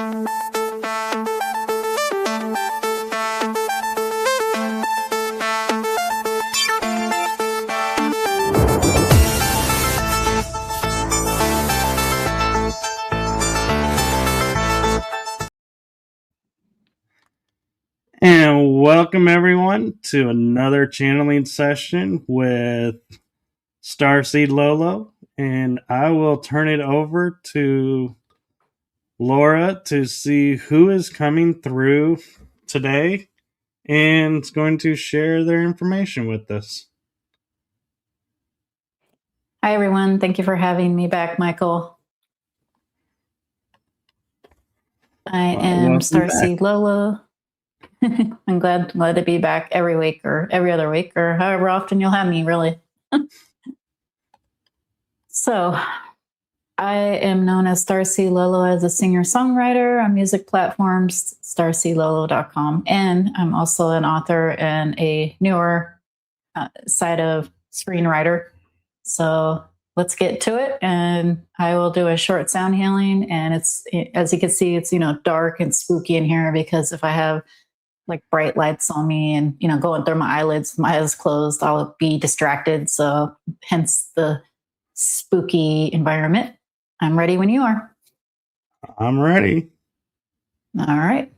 And welcome everyone to another channeling session with Starseed Lolo. And I will turn it over to Laura to see who is coming through today and is going to share their information with us. Hi, everyone. Thank you for having me back, Michael. I am Starseed Lolo. I'm glad to be back every week or every other week or however often you'll have me, really. So I am known as Starseed Lolo as a singer-songwriter on music platforms, starseedlolo.com. And I'm also an author and a newer side of screenwriter. So let's get to it. And I will do a short sound healing. And it's, as you can see, it's, dark and spooky in here because if I have like bright lights on me and, going through my eyelids, my eyes closed, I'll be distracted. So hence the spooky environment. I'm ready when you are. I'm ready. All right.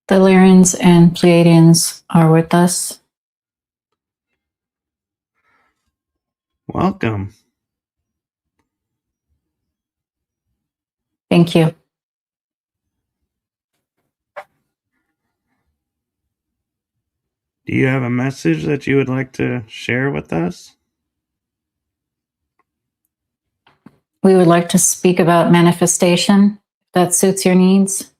The Lyrians and Pleiadians are with us. Welcome. Thank you. Do you have a message that you would like to share with us? We would like to speak about manifestation, if that suits your needs.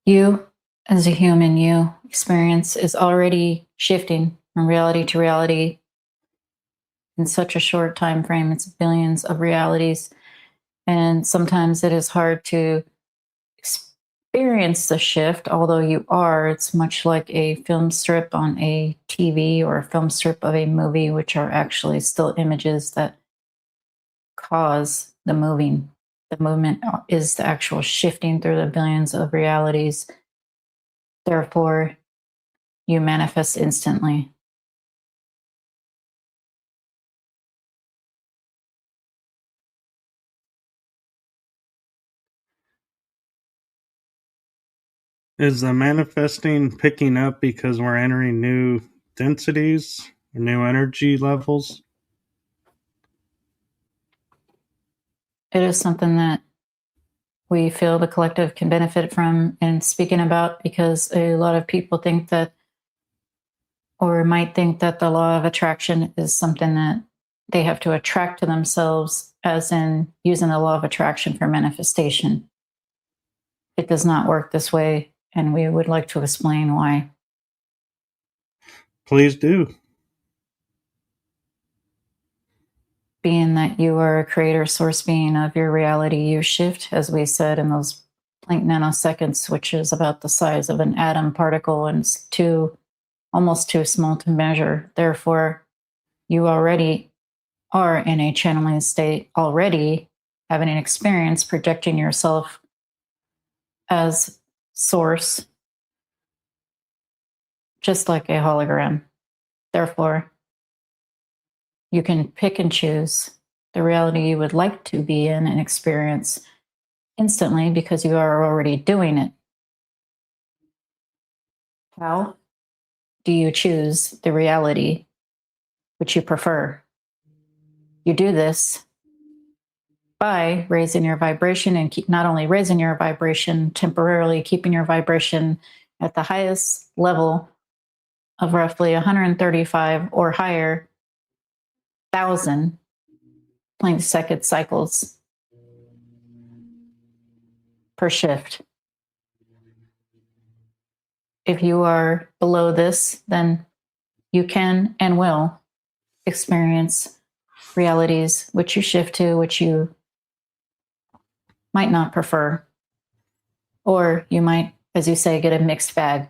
You, as a human, you experience is already shifting from reality to reality in such a short time frame. It's billions of realities. And sometimes it is hard to experience the shift, although you are. It's much like a film strip on a TV or a film strip of a movie, which are actually still images that cause the moving. The movement is the actual shifting through the billions of realities. Therefore, you manifest instantly. Is the manifesting picking up because we're entering new densities or new energy levels? It is something that we feel the collective can benefit from and speaking about because a lot of people think that or might think that the law of attraction is something that they have to attract to themselves, as in using the law of attraction for manifestation. It does not work this way, and we would like to explain why. Please do. Being that you are a creator source being of your reality, you shift, as we said, in those Planck nanoseconds, which is about the size of an atom particle, and it's almost too small to measure. Therefore, you already are in a channeling state, already having an experience projecting yourself as source, just like a hologram. Therefore, you can pick and choose the reality you would like to be in and experience instantly because you are already doing it. How do you choose the reality which you prefer. You do this by raising your vibration and keep not only raising your vibration temporarily, keeping your vibration at the highest level of roughly 135 or higher thousand second cycles per shift. If you are below this, then you can and will experience realities which you shift to, which you might not prefer. Or you might, as you say, get a mixed bag,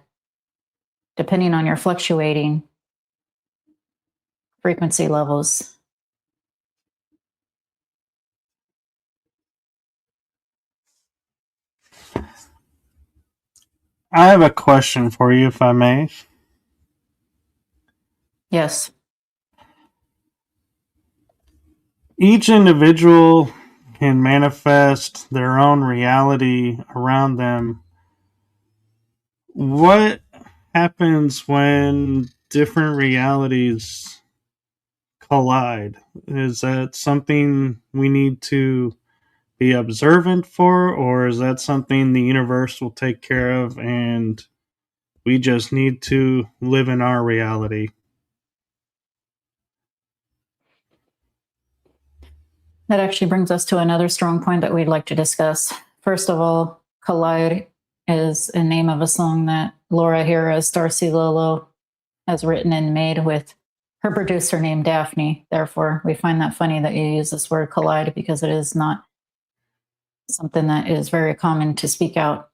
depending on your fluctuating frequency levels. I have a question for you, if I may. Yes. Each individual can manifest their own reality around them. What happens when different realities collide? Is that something we need to be observant for, or is that something the universe will take care of and we just need to live in our reality? That actually brings us to another strong point that we'd like to discuss. First of all, Collide is a name of a song that Laura here as Starseed Lolo has written and made with her producer named Daphne. Therefore, we find that funny that you use this word collide because it is not something that is very common to speak out.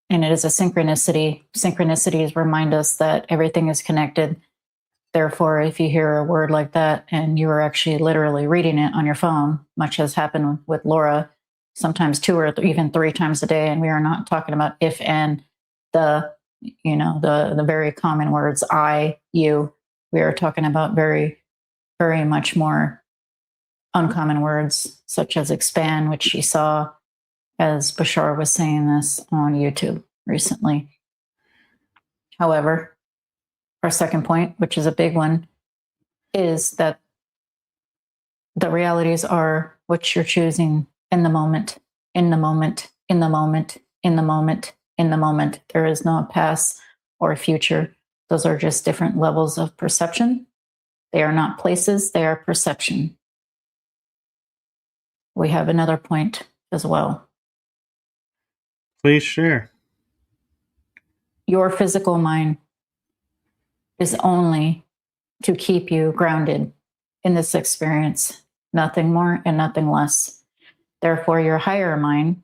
And it is a synchronicity. Synchronicities remind us that everything is connected. Therefore, if you hear a word like that and you are actually literally reading it on your phone, much has happened with Laura, sometimes 2 or even 3 times a day, and we are not talking about if and the very common words I, you. We are talking about very, very much more uncommon words such as expand, which she saw as Bashar was saying this on YouTube recently. However, our second point, which is a big one, is that the realities are what you're choosing in the moment, in the moment, in the moment, in the moment, in the moment. There is no past or future. Those are just different levels of perception. They are not places, they are perception. We have another point as well. Please share. Your physical mind is only to keep you grounded in this experience, nothing more and nothing less. Therefore, your higher mind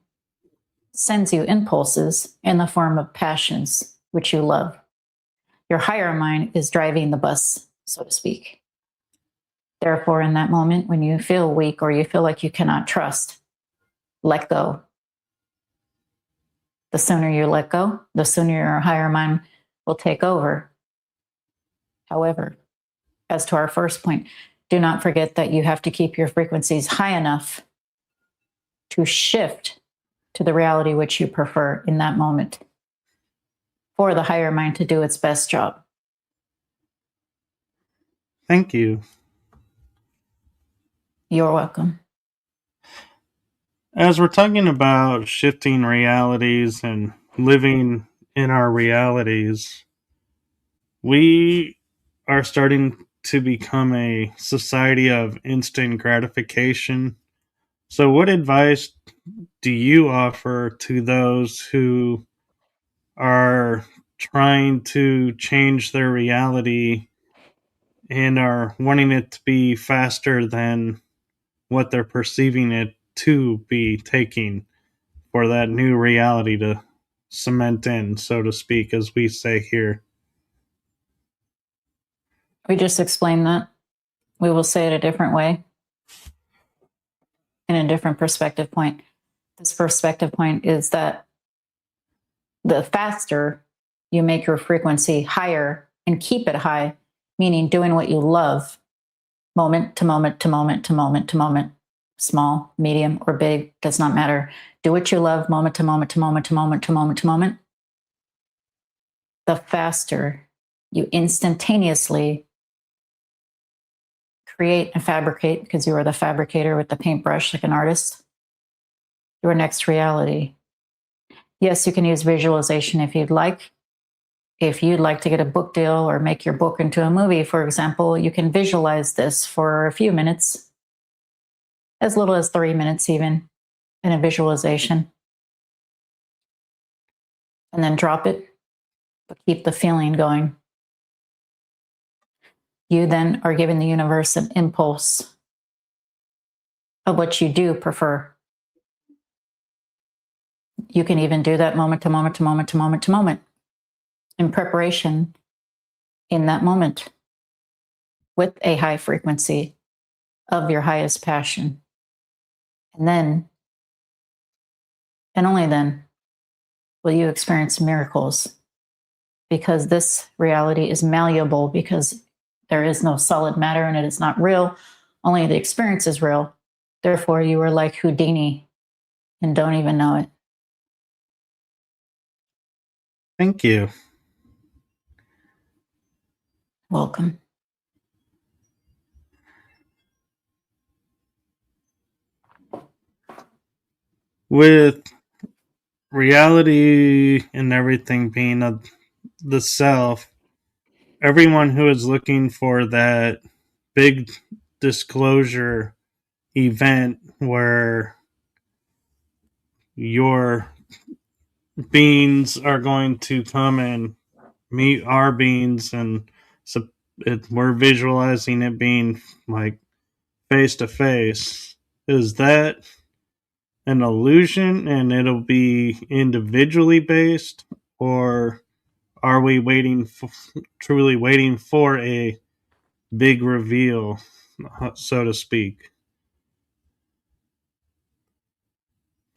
sends you impulses in the form of passions, which you love. Your higher mind is driving the bus, so to speak. Therefore, in that moment, when you feel weak or you feel like you cannot trust, let go. The sooner you let go, the sooner your higher mind will take over. However, as to our first point, do not forget that you have to keep your frequencies high enough to shift to the reality which you prefer in that moment for the higher mind to do its best job. Thank you. You're welcome. As we're talking about shifting realities and living in our realities, we are starting to become a society of instant gratification. So, what advice do you offer to those who are trying to change their reality and are wanting it to be faster than what they're perceiving it to be taking for that new reality to cement in, so to speak, as we say here? We just explained that. We will say it a different way in a different perspective point. This perspective point is that the faster you make your frequency higher and keep it high, meaning doing what you love, moment to moment to moment to moment to moment, small, medium, or big, does not matter. Do what you love, moment to moment to moment to moment to moment to moment. The faster you instantaneously create and fabricate, because you are the fabricator with the paintbrush like an artist, your next reality. Yes, you can use visualization if you'd like. If you'd like to get a book deal or make your book into a movie, for example, you can visualize this for a few minutes, as little as 3 minutes even, in a visualization. And then drop it, but keep the feeling going. You then are giving the universe an impulse of what you do prefer. You can even do that moment to moment to moment to moment to moment in preparation in that moment with a high frequency of your highest passion. And then, and only then, will you experience miracles, because this reality is malleable, because there is no solid matter and it is not real. Only the experience is real. Therefore, you are like Houdini and don't even know it. Thank you. Welcome. With reality and everything being the self, everyone who is looking for that big disclosure event where your beings are going to come and meet our beings, and so we're visualizing it being like face to face. Is that an illusion and it'll be individually based, or are we truly waiting for a big reveal, so to speak?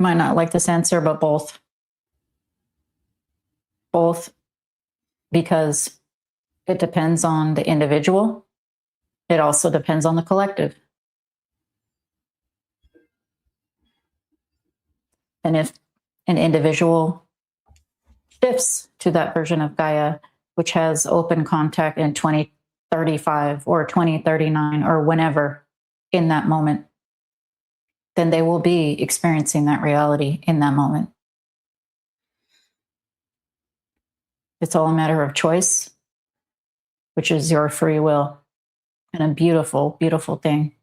Might not like this answer, but both. Both, because it depends on the individual. It also depends on the collective. And if an individual shifts to that version of Gaia, which has open contact in 2035 or 2039 or whenever in that moment, then they will be experiencing that reality in that moment. It's all a matter of choice, which is your free will, and a beautiful, beautiful thing.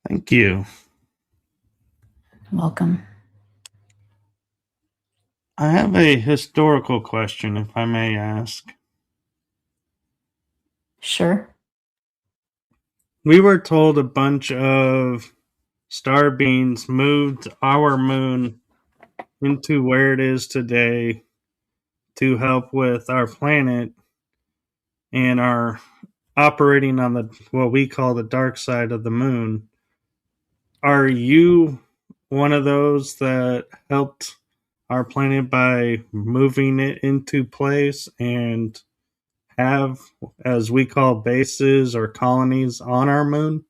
Thank you. Welcome. I have a historical question, if I may ask. Sure. We were told a bunch of star beings moved our moon into where it is today to help with our planet and are operating on the what we call the dark side of the moon. Are you one of those that helped our planet by moving it into place and have, as we call, bases or colonies on our moon?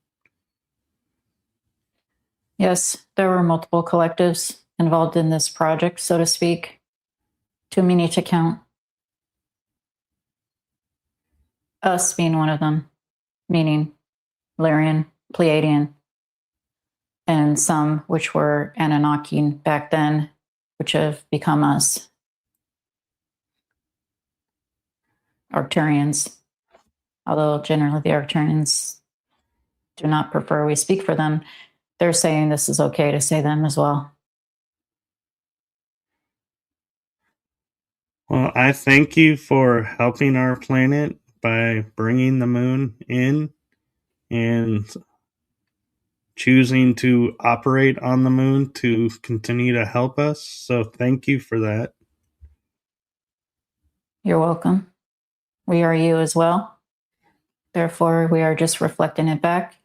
Yes, there were multiple collectives involved in this project, so to speak. Too many to count. Us being one of them, meaning Lyrian, Pleiadian, and some which were Anunnaki back then, which have become us, Arcturians. Although generally the Arcturians do not prefer we speak for them, they're saying this is okay to say them as well. Well, I thank you for helping our planet by bringing the moon in and choosing to operate on the moon to continue to help us. So thank you for that. You're welcome. We are you as well. Therefore, we are just reflecting it back.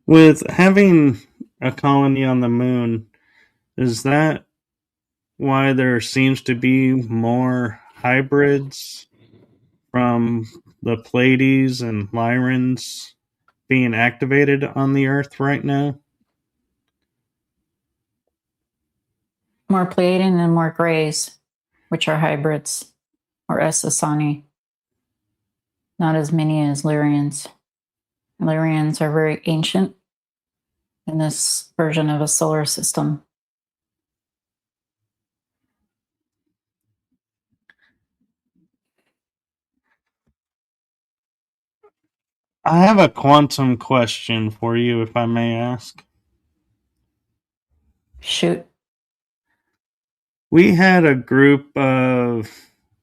With having a colony on the moon, is that why there seems to be more hybrids from the Pleiades and Lyrans being activated on the Earth right now? more Pleiadian and more grays, which are hybrids, or Essassani. Not as many as Lyrians. Lyrians are very ancient in this version of a solar system. I have a quantum question for you, if I may ask. Shoot. We had a group of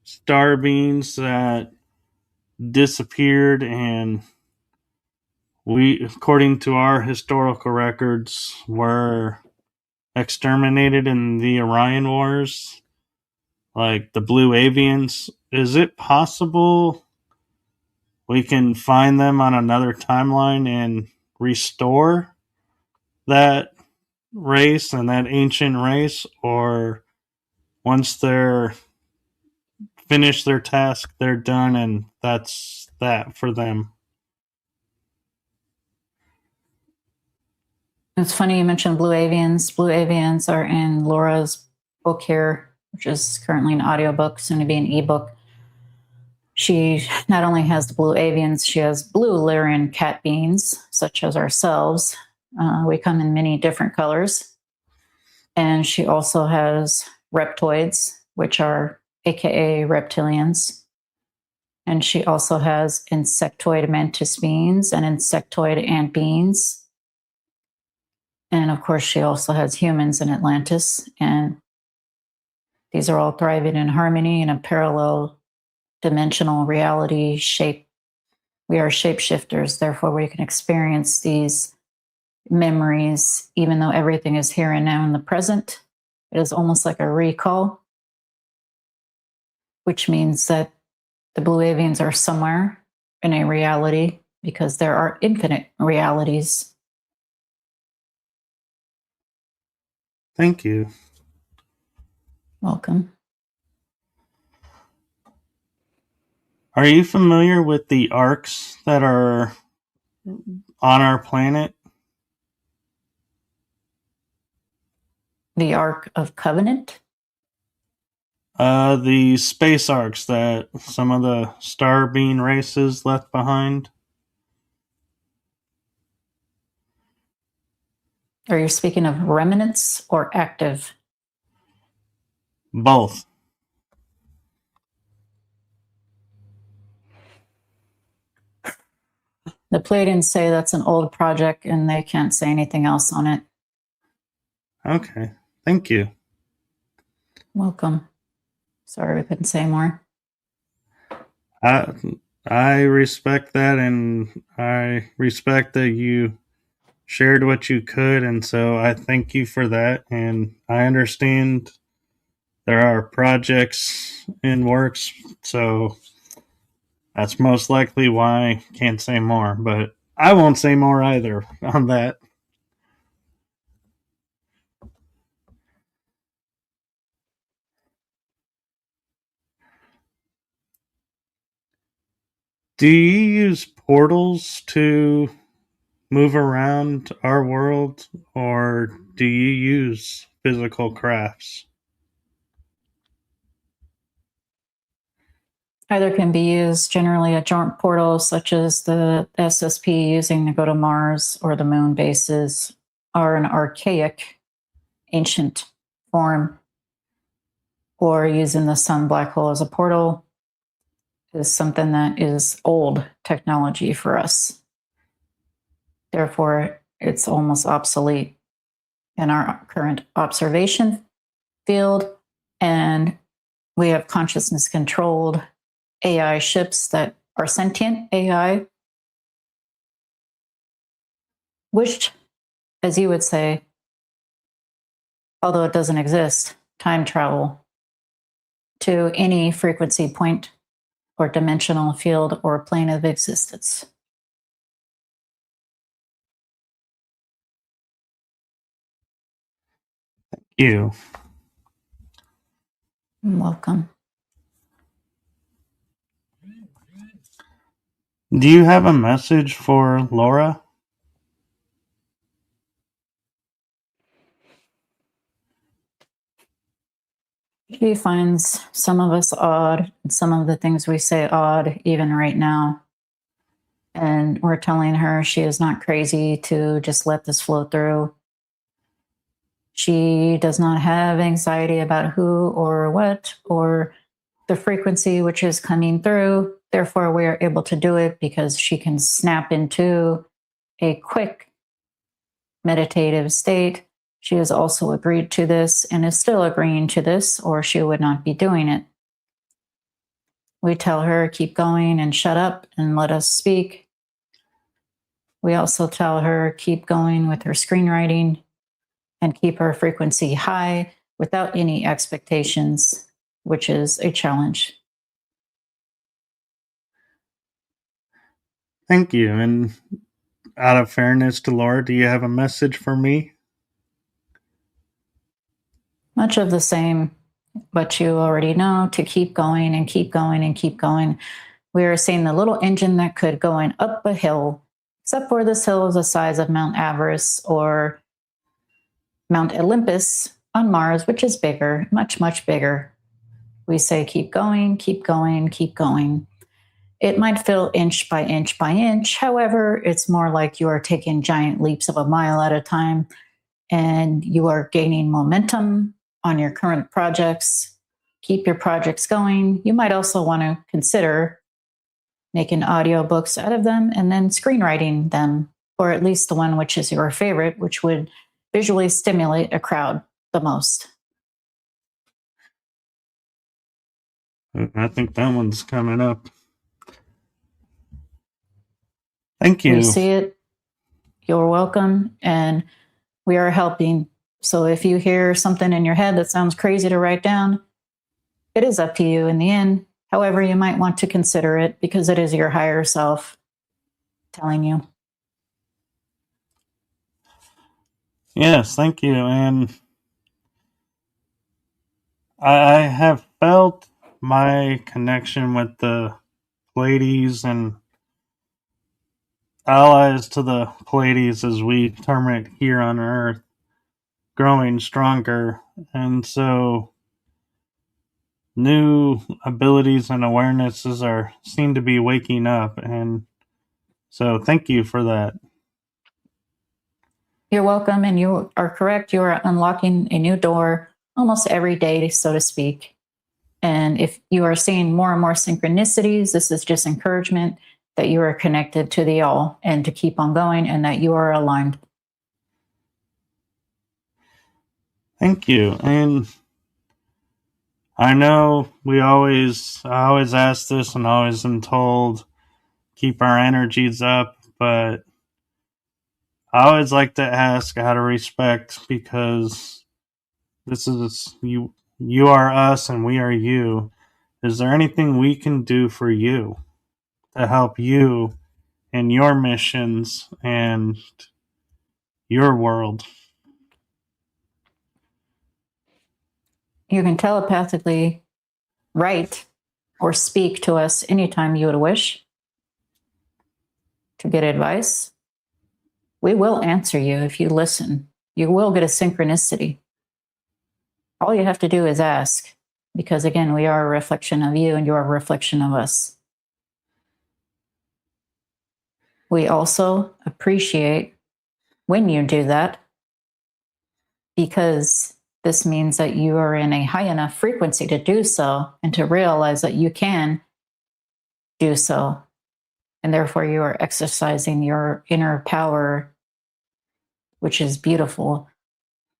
star beings that disappeared, and we, according to our historical records, were exterminated in the Orion Wars, like the Blue Avians. Is it possible we can find them on another timeline and restore that race and that ancient race? Or once they're finished their task, they're done, and that's that for them? It's funny you mentioned Blue Avians. Blue Avians are in Laura's book here, which is currently an audiobook, soon to be an ebook. She not only has the Blue Avians, she has blue Lyrian cat beings, such as ourselves. We come in many different colors. And she also has reptoids, which are AKA reptilians. And she also has insectoid mantis beings and insectoid ant beings. And of course, she also has humans in Atlantis. And these are all thriving in harmony in a parallel dimensional reality shape. We are shapeshifters, therefore, we can experience these memories, even though everything is here and now in the present. It is almost like a recall, which means that the Blue Avians are somewhere in a reality because there are infinite realities. Thank you. Welcome. Are you familiar with the arcs that are on our planet? The Ark of Covenant? The space arcs that some of the star being races left behind. Are you speaking of remnants or active? Both. The Pleiadians say that's an old project and they can't say anything else on it. Okay. Thank you. Welcome. Sorry we couldn't say more. I respect that, and I respect that you shared what you could, and so I thank you for that. And I understand there are projects in works, so that's most likely why I can't say more. But I won't say more either on that. Do you use portals to move around our world, or do you use physical crafts? Either can be used, generally a joint portal, such as the SSP using to go to Mars or the moon bases, are an archaic, ancient form, or using the sun black hole as a portal is something that is old technology for us. Therefore, it's almost obsolete in our current observation field. And we have consciousness controlled AI ships that are sentient AI, which, as you would say, although it doesn't exist, time travel to any frequency point or dimensional field or plane of existence. You. Welcome. Do you have a message for Laura? She finds some of us odd, and some of the things we say odd, even right now. And we're telling her she is not crazy to just let this flow through. She does not have anxiety about who or what or the frequency which is coming through. Therefore, we are able to do it because she can snap into a quick meditative state. She has also agreed to this and is still agreeing to this, or she would not be doing it. We tell her, keep going and shut up and let us speak. We also tell her, keep going with her screenwriting and keep her frequency high without any expectations, which is a challenge. Thank you. And out of fairness to Laura, do you have a message for me? Much of the same, but you already know to keep going and keep going and keep going. We are seeing the little engine that could going up a hill, except for this hill is the size of Mount Everest or Mount Olympus on Mars, which is bigger, much, much bigger. We say, keep going, keep going, keep going. It might feel inch by inch by inch. However, it's more like you are taking giant leaps of a mile at a time and you are gaining momentum on your current projects. Keep your projects going. You might also want to consider making audiobooks out of them and then screenwriting them, or at least the one which is your favorite, which would visually stimulate a crowd the most. I think that one's coming up. Thank you. We see it. You're welcome. And we are helping. So if you hear something in your head that sounds crazy to write down, it is up to you in the end. However, you might want to consider it because it is your higher self telling you. Yes, thank you. And I have felt my connection with the Pleiades and allies to the Pleiades, as we term it here on Earth, growing stronger. And so new abilities and awarenesses are seem to be waking up. And so thank you for that. You're welcome, and you are correct. You are unlocking a new door almost every day, so to speak. And if you are seeing more and more synchronicities, this is just encouragement that you are connected to the all and to keep on going and that you are aligned. Thank you. And I know I always ask this and always am told keep our energies up, but I always like to ask out of respect because this is you are us and we are you. Is there anything we can do for you to help you in your missions and your world? You can telepathically write or speak to us anytime you would wish to get advice. We will answer you if you listen. You will get a synchronicity. All you have to do is ask, because again, we are a reflection of you and you're a reflection of us. We also appreciate when you do that, because this means that you are in a high enough frequency to do so and to realize that you can do so. And therefore, you are exercising your inner power, which is beautiful.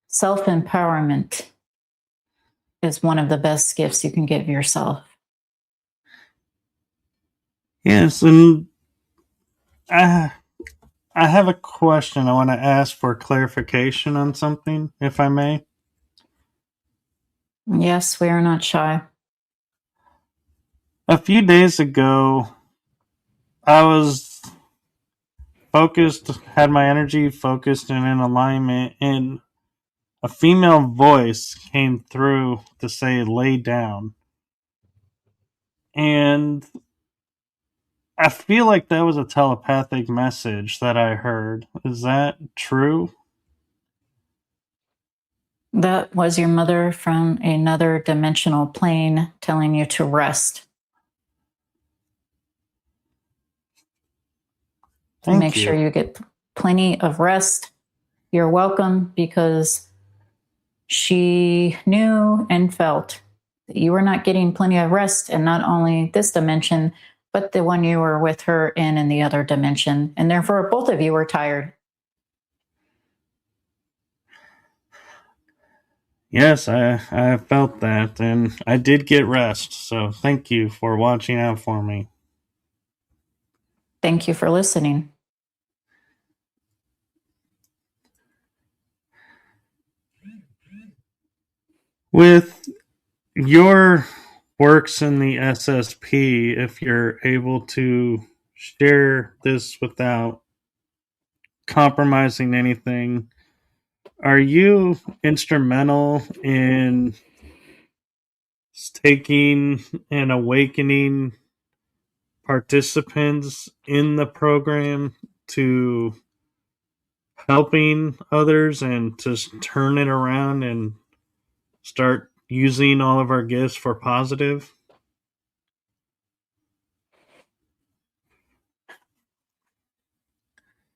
Self-empowerment is one of the best gifts you can give yourself. Yes, and I have a question. I want to ask for clarification on something, if I may. Yes, we are not shy. A few days ago, I was focused, had my energy focused and in alignment, and a female voice came through to say, lay down. And I feel like that was a telepathic message that I heard. Is that true? That was your mother from another dimensional plane telling you to rest. Make sure you get plenty of rest. You're welcome, because she knew and felt that you were not getting plenty of rest, and not only this dimension, but the one you were with her in the other dimension. And therefore, both of you were tired. Yes, I felt that, and I did get rest, so thank you for watching out for me. Thank you for listening. With your works in the SSP, if you're able to share this without compromising anything, are you instrumental in taking and awakening participants in the program to helping others and to turn it around and start using all of our gifts for positive?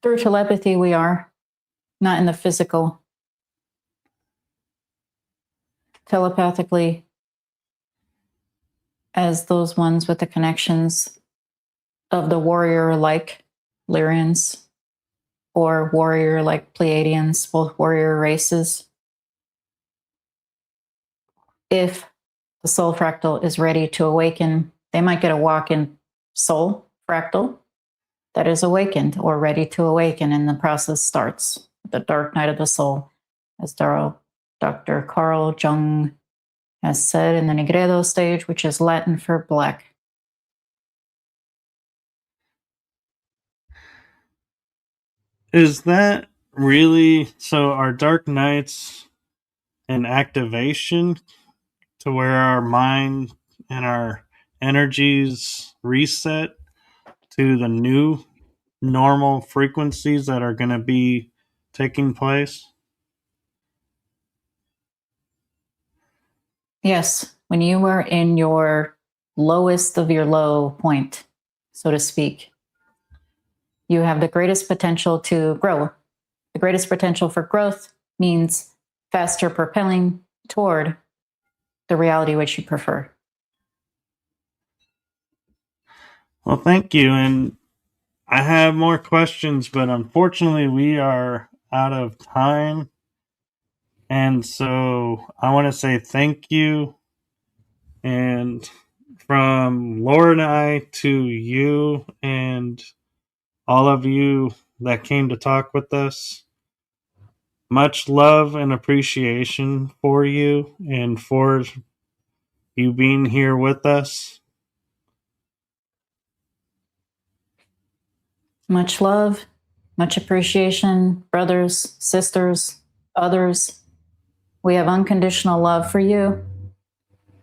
Through telepathy, we are not in the physical. Telepathically, as those ones with the connections of the warrior like Lyrians or warrior like Pleiadians, both warrior races. If the soul fractal is ready to awaken, they might get a walk in soul fractal that is awakened or ready to awaken, and the process starts. The dark night of the soul, as Dr. Carl Jung has said in the Negredo stage, which is Latin for black. Is that really so? Our dark nights an activation to where our mind and our energies reset to the new normal frequencies that are going to be taking place? Yes, when you were in your lowest of your low point, so to speak, you have the greatest potential to grow. The greatest potential for growth means faster propelling toward the reality which you prefer. Well, thank you. And I have more questions, but unfortunately, we are out of time. And so I want to say thank you. And from Laura and I to you and all of you that came to talk with us, much love and appreciation for you and for you being here with us. Much love, much appreciation, brothers, sisters, others. We have unconditional love for you.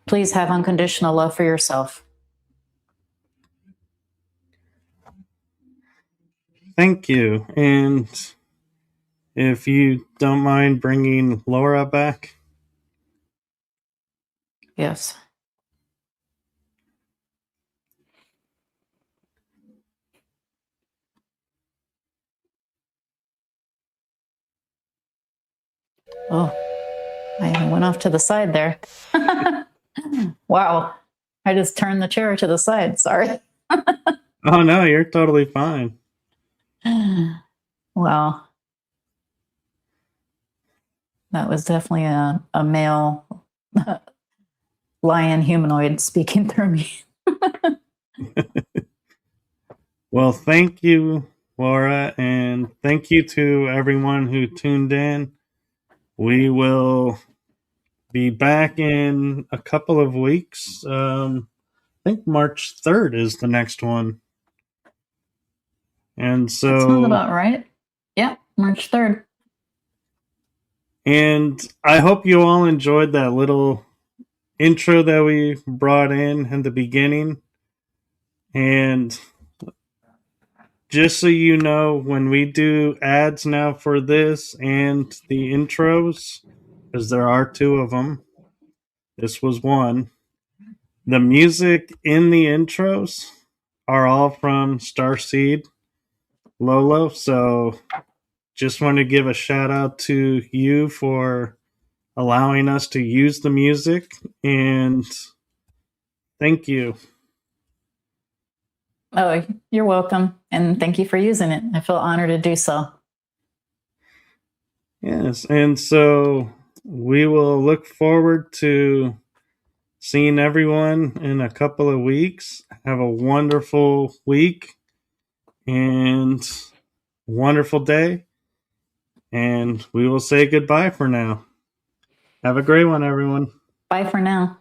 Please have unconditional love for yourself. Thank you. And if you don't mind bringing Laura back. Yes. Oh, I went off to the side there. Wow. I just turned the chair to the side. Sorry. Oh, no, you're totally fine. Wow. That was definitely a male lion humanoid speaking through me. Well, thank you, Laura, and thank you to everyone who tuned in. We will be back in a couple of weeks. I think March 3rd is the next one. And so. That sounds about right. Yeah, March 3rd. And I hope you all enjoyed that little intro that we brought in the beginning. And just so you know, when we do ads now for this and the intros, because there are two of them. This was one. The music in the intros are all from Starseed Lolo. So just want to give a shout out to you for allowing us to use the music, and thank you. Oh, you're welcome. And thank you for using it. I feel honored to do so. Yes, and so we will look forward to seeing everyone in a couple of weeks. Have a wonderful week and wonderful day, and we will say goodbye for now. Have a great one, everyone. Bye for now.